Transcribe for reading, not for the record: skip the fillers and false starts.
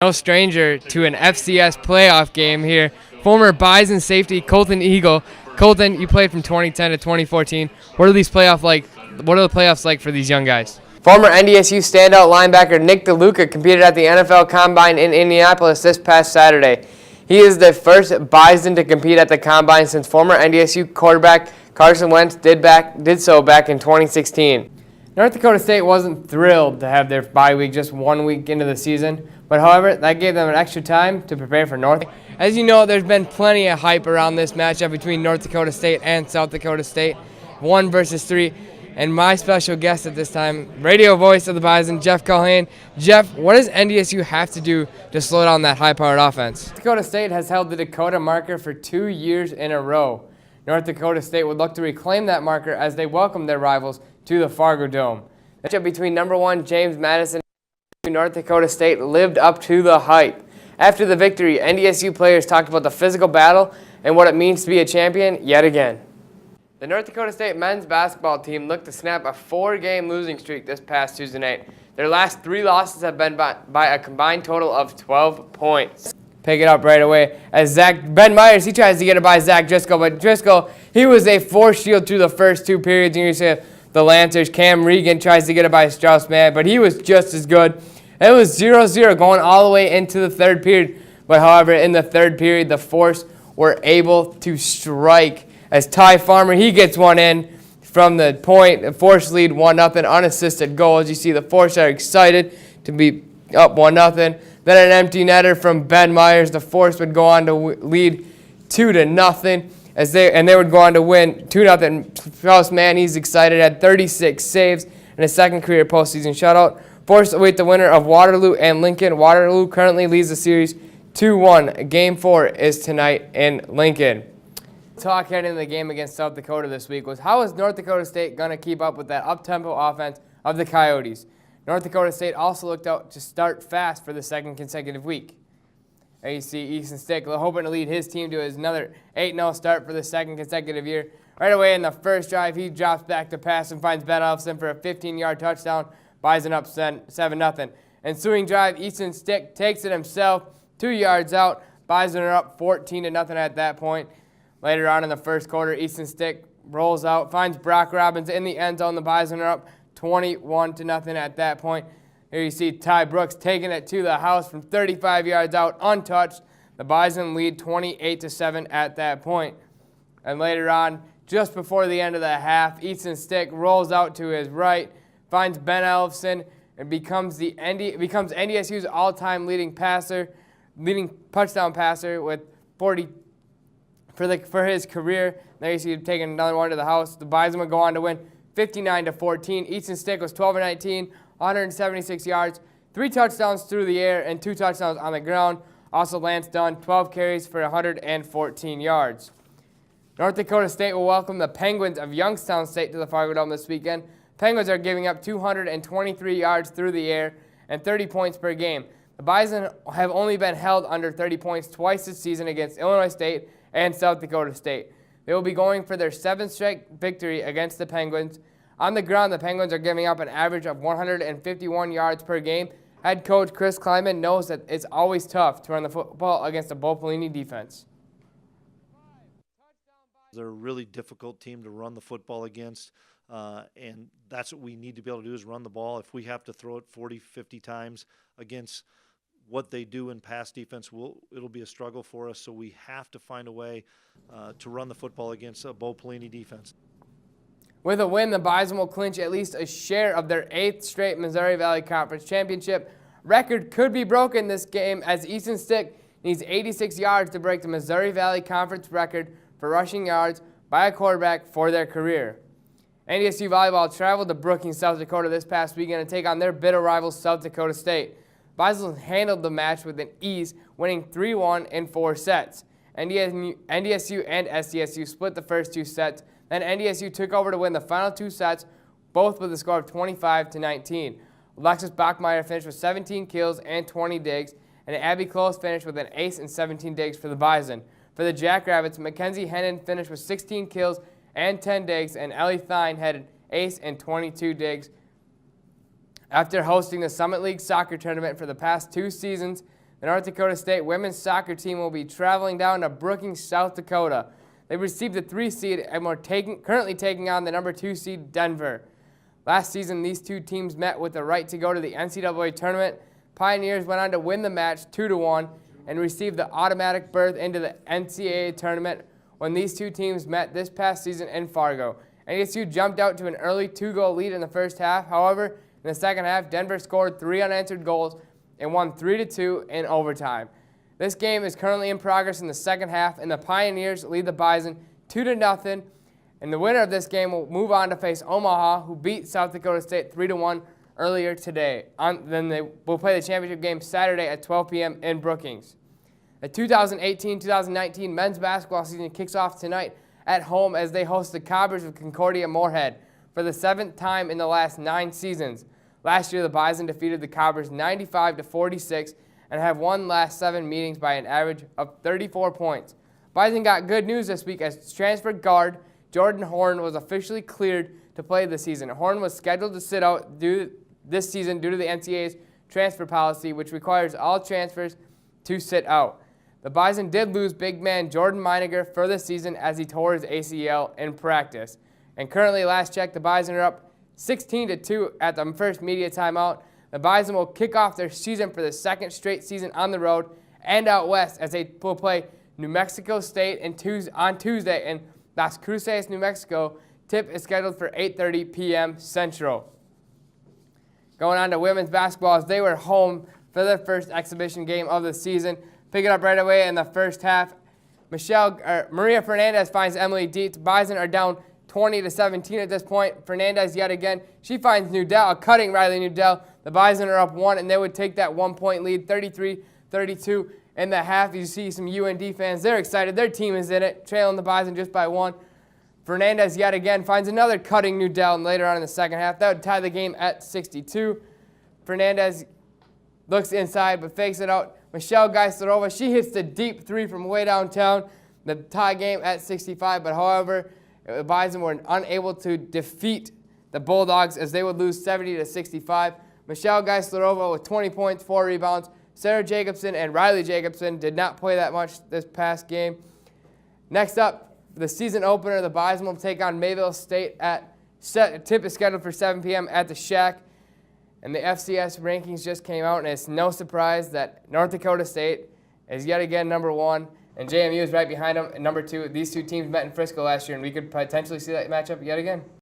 No stranger to an FCS playoff game here. Former Bison safety Colton Eagle. Colton, you played from 2010 to 2014. What are the playoffs like for these young guys? Former NDSU standout linebacker Nick DeLuca competed at the NFL Combine in Indianapolis this past Saturday. He is the first Bison to compete at the Combine since former NDSU quarterback Carson Wentz did so back in 2016. North Dakota State wasn't thrilled to have their bye week just 1 week into the season, but however, that gave them an extra time to prepare for North. As you know, there's been plenty of hype around this matchup between North Dakota State and South Dakota State, 1 versus 3. And my special guest at this time, radio voice of the Bison, Jeff Callahan. Jeff, what does NDSU have to do to slow down that high-powered offense? North Dakota State has held the Dakota marker for 2 years in a row. North Dakota State would look to reclaim that marker as they welcome their rivals to the Fargo Dome. The matchup between number 1 James Madison and North Dakota State lived up to the hype. After the victory, NDSU players talked about the physical battle and what it means to be a champion yet again. The North Dakota State men's basketball team looked to snap a 4-game losing streak this past Tuesday night. Their last 3 losses have been by a combined total of 12 points. Pick it up right away as Ben Myers, he tries to get it by Zach Driscoll, but Driscoll, he was a force shield through the first 2 periods. And you see the Lancers, Cam Regan tries to get it by Strauss-Mann, but he was just as good. It was 0-0 going all the way into the 3rd period. But however, in the 3rd period, the Force were able to strike as Ty Farmer, he gets one in from the point. The Force lead 1-0, unassisted goal. As you see, the Force are excited to be up 1-0. Then an empty netter from Ben Myers. The Force would go on to lead 2-0 they would go on to win 2-0. Strauss-Mann, he's excited, had 36 saves and his 2nd career postseason shutout. Force await the winner of Waterloo and Lincoln. Waterloo currently leads the series 2-1. Game 4 is tonight in Lincoln. Talk heading into the game against South Dakota this week was how is North Dakota State going to keep up with that up-tempo offense of the Coyotes? North Dakota State also looked out to start fast for the 2nd consecutive week. There you see Easton Stick hoping to lead his team to another 8-0 start for the 2nd consecutive year. Right away in the first drive, he drops back to pass and finds Bunnell for a 15-yard touchdown. Bison up 7-0. Ensuing drive, Easton Stick takes it himself 2 yards out. Bison are up 14-0 at that point. Later on in the first quarter, Easton Stick rolls out, finds Brock Robbins in the end zone. The Bison are up 21-0 at that point. Here you see Ty Brooks taking it to the house from 35 yards out, untouched. The Bison lead 28-7 at that point. And later on, just before the end of the half, Easton Stick rolls out to his right, finds Ben Elfson, and becomes NDSU's all-time leading touchdown passer with 40 for his career. There you see him taking another one to the house. The Bison would go on to win 59-14. Easton Stick was 12-19, 176 yards, 3 touchdowns through the air, and 2 touchdowns on the ground. Also Lance Dunn, 12 carries for 114 yards. North Dakota State will welcome the Penguins of Youngstown State to the Fargo Dome this weekend. Penguins are giving up 223 yards through the air and 30 points per game. The Bison have only been held under 30 points twice this season against Illinois State and South Dakota State. They will be going for their 7th straight victory against the Penguins. On the ground, the Penguins are giving up an average of 151 yards per game. Head coach Chris Kleiman knows that it's always tough to run the football against a Bo Pelini defense. They're a really difficult team to run the football against, and that's what we need to be able to do is run the ball. If we have to throw it 40, 50 times against what they do in pass defense, it'll be a struggle for us, so we have to find a way to run the football against a Bo Pelini defense. With a win, the Bison will clinch at least a share of their 8th straight Missouri Valley Conference championship. Record could be broken this game as Easton Stick needs 86 yards to break the Missouri Valley Conference record for rushing yards by a quarterback for their career. NDSU Volleyball traveled to Brookings, South Dakota this past weekend to take on their bitter rivals, South Dakota State. Bison handled the match with an ease, winning 3-1 in 4 sets. NDSU and SDSU split the first 2 sets. Then NDSU took over to win the final 2 sets, both with a score of 25-19. Alexis Bachmeyer finished with 17 kills and 20 digs, and Abby Close finished with an ace and 17 digs for the Bison. For the Jackrabbits, Mackenzie Hennon finished with 16 kills and 10 digs, and Ellie Thine had an ace and 22 digs. After hosting the Summit League soccer tournament for the past 2 seasons, The North Dakota State women's soccer team will be traveling down to Brookings, South Dakota. They received the 3 seed and are currently taking on the number 2 seed Denver. Last season, these two teams met with the right to go to the NCAA tournament. Pioneers went on to win the match 2-1 and received the automatic berth into the NCAA tournament when these two teams met this past season in Fargo. NDSU jumped out to an early 2-goal lead in the first half. However, in the second half, Denver scored 3 unanswered goals and won 3-2 in overtime. This game is currently in progress in the second half, and the Pioneers lead the Bison 2-0. And the winner of this game will move on to face Omaha, who beat South Dakota State 3-1 earlier today. Then they will play the championship game Saturday at 12 p.m. in Brookings. The 2018-2019 men's basketball season kicks off tonight at home as they host the Cobbers of Concordia Moorhead for the 7th time in the last 9 seasons. Last year, the Bison defeated the Cobbers 95-46 and have won last 7 meetings by an average of 34 points. Bison got good news this week as transfer guard Jordan Horn was officially cleared to play this season. Horn was scheduled to sit out this season due to the NCAA's transfer policy, which requires all transfers to sit out. The Bison did lose big man Jordan Meiniger for the season as he tore his ACL in practice. And currently, last check, the Bison are up 16-2 at the first media timeout. The Bison will kick off their season for the 2nd straight season on the road and out west as they will play New Mexico State on Tuesday in Las Cruces, New Mexico. Tip is scheduled for 8:30 p.m. Central. Going on to women's basketball, as they were home for their first exhibition game of the season. Pick it up right away in the first half. Maria Fernandez finds Emily Dietz. Bison are down 20-17 at this point. Fernandez yet again. She finds Nudell, cutting Riley Nudell. The Bison are up 1, and they would take that 1-point lead, 33-32 in the half. You see some UND fans. They're excited. Their team is in it, trailing the Bison just by 1. Fernandez yet again finds another cutting Nudell, and later on in the second half, that would tie the game at 62. Fernandez looks inside but fakes it out. Michelle Geislerova, she hits the deep 3 from way downtown. The tie game at 65, but however, the Bison were unable to defeat the Bulldogs as they would lose 70-65. Michelle Geislerova with 20 points, 4 rebounds. Sarah Jacobson and Riley Jacobson did not play that much this past game. Next up, the season opener, the Bison will take on Mayville State tip is scheduled for 7 p.m. at the Shack. And the FCS rankings just came out, and it's no surprise that North Dakota State is yet again number 1, and JMU is right behind them at number 2. These two teams met in Frisco last year, and we could potentially see that matchup yet again.